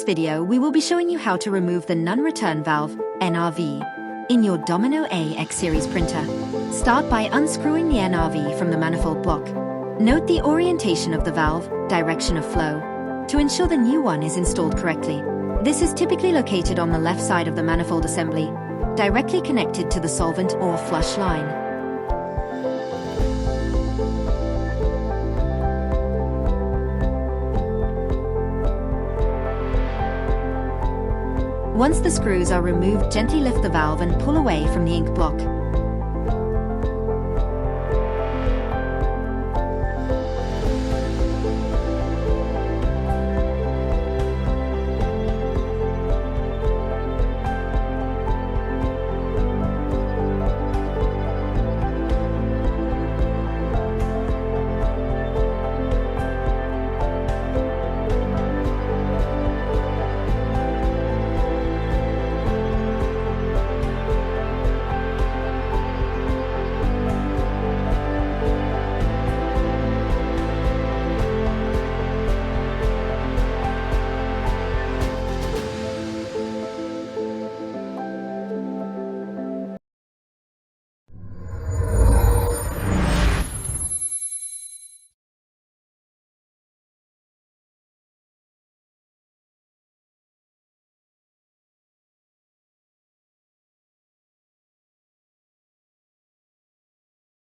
video, we will be showing you how to remove the non-return valve, NRV, in your Domino AX series printer. Start by unscrewing the NRV from the manifold block. Note the orientation of the valve, direction of flow, to ensure the new one is installed correctly. This is typically located on the left side of the manifold assembly, directly connected to the solvent or flush line. Once the screws are removed, gently lift the valve and pull away from the ink block.